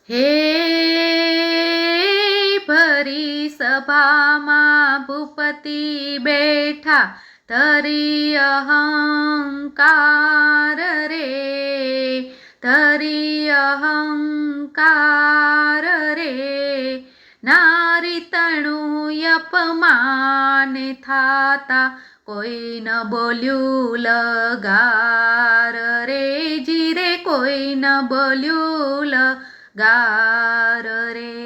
હે ભરી સભામાં ભૂપતિ બેઠા ધરી અહંકાર રે, ધરી અહંકાર રે. નારી તણું અપમાન થાતા કોઈ ન બોલ્યું લગાર રે, જીરે કોઈ ન બોલ્યું લગાર રે.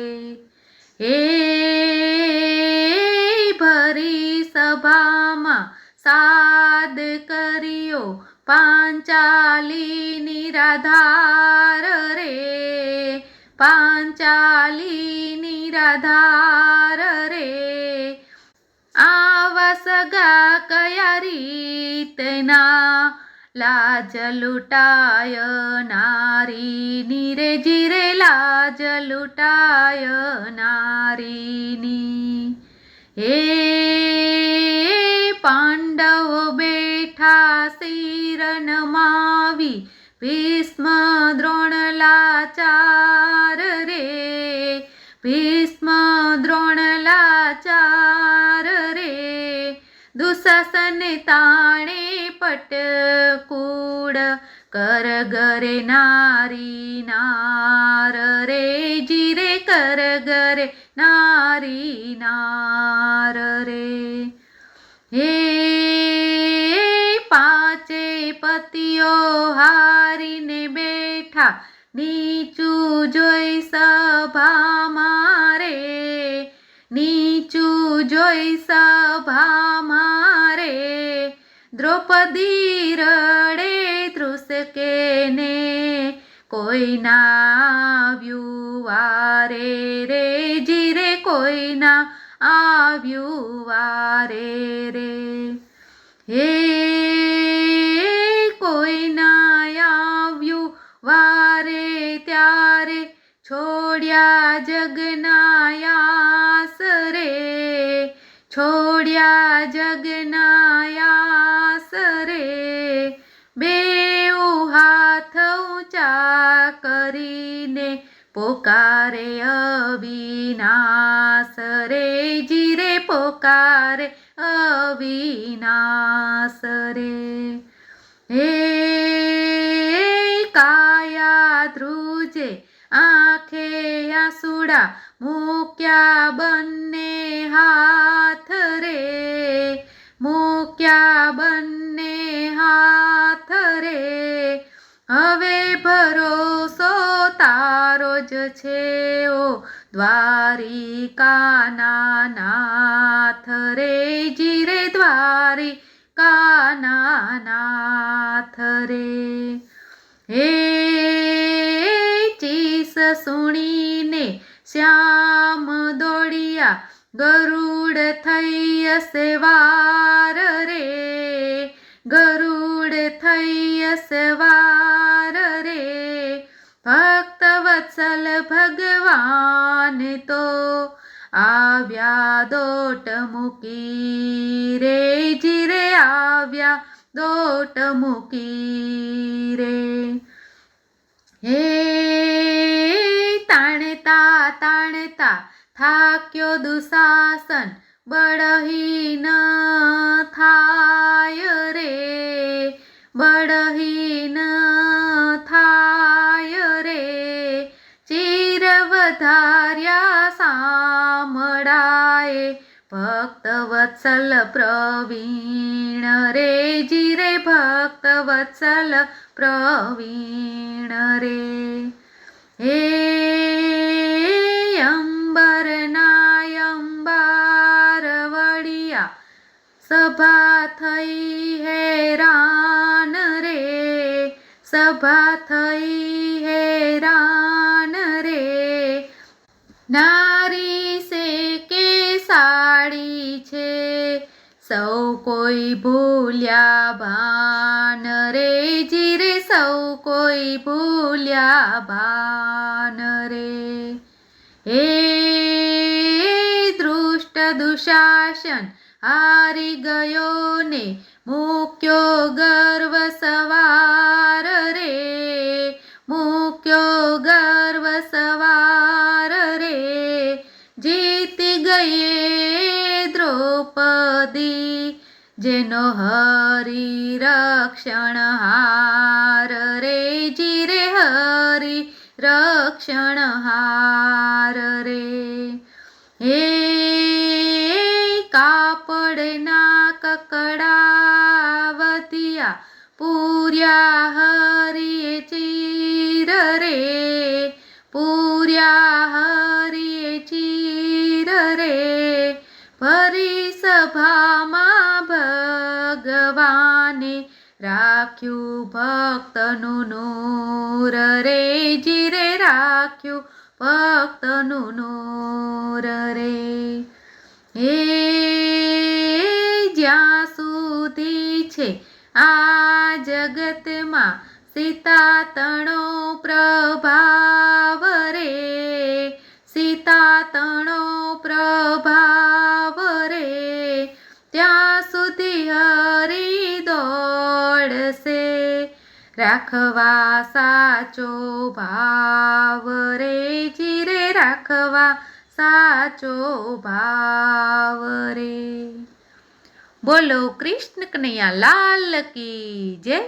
હે ભરી સભામાં સાદ કર્યો પાંચાલી નિરાધાર રે, પાંચાલી નિરાધાર રે. આવા સગા કયા રીતના લાજ લૂટાય નારીની રે, જીરે લાજ લૂટાય નારીની. હે પાંડવ બેઠા શિર નમાવી ભીષ્મ દ્રોણ લાચાર રે, ભીષ્મ દ્રોણ લાચાર રે. દુશાસન તાણે પટકૂડ કર ગરે નારી નાર રે, જીરે કર ગરે નારી નાર રે. હે પાંચે પતિઓ હારીને બેઠા નીચું જોઈ સભામાં રે, નીચું જોઈ સભામાં રે. દ્રૌપદી રડે ધ્રુસકે ને કોઈ ના આવ્યું વારે રે, જીરે કોઈ ના આવ્યું વારે રે. હે કોઈ ના આવ્યું વારે ત્યારે છોડ્યા જગના યાસ રે, છોડ્યા જગના યાસ રે. બેઉ હાથ ઊંચા કરીને પોકારે અવિનાશ રે, જીરે પોકારે અવિનાશ રે. હે કાયા ધ્રુજે આંખે આસુડા મૂક્યા બંને હાથ રે, મૂક્યા બંને હાથ રે. હવે ભરોસો તારો જ છે ઓ દ્વારિકાના નાથ રે, જીરે દ્વારિકાના નાથ રે. હે ચીસ સુણીને શ્યામ દોડિયા ગરુડ થઈ સવાર રે, ગરુડ થઈ સવાર રે. ભક્ત વત્સલ ભગવાન તો આવ્યા દોટ મૂકી રે, જીરે આવ્યા દોટ મૂકી રે. હે તાણતા તાણતા થાક્યો દુશાસન બળહીન થાય રે, બળહીન થાય રે. ચીર વધાર્યા સામળાએ ભક્ત વત્સલ પ્રવીણ રે, જીરે ભક્ત વત્સલ પ્રવીણ રે. હે અંબરના અંબાર વળિયા સભા થઈ હેરાન રે, સભા થઈ હેરાન રે. નારી સે કે સાડી છે સૌ કોઈ ભૂલ્યા ભાન રે, જીરે સૌ કોઈ ભૂલ્યા ભાન રે. હે દુષ્ટ દુશાસન હારી ગયો ને મૂક્યો ગર્વ સવાર રે, મૂક્યો ગર્વ સવાર રે, જીતી ગઈ દ્રૌપદી, જેનો હરિ રક્ષણહાર રે, જીરે હરિ રક્ષણહાર રે. હે કાપડના કકડાવતિયા પૂર્યા હરિએ ચીર રે, પૂર્યા હરિએ ચીર રે, ભરી સભામાં ભગવાને રાખ્યું ભક્તનું નૂર રે, જીરે રાખ્યું ભક્તનું નૂર રે. હે જ્યાં સુધી છે આ જગતમાં સીતા તણો પ્રભાવ રે, સીતા તણો પ્રભાવ રે, ત્યાં સુધી હરિ દોડશે, રાખવા સાચો ભાવ રે, જીરે રાખવા સાચો ભાવ રે. બોલો કૃષ્ણ કનૈયા લાલ કી જય.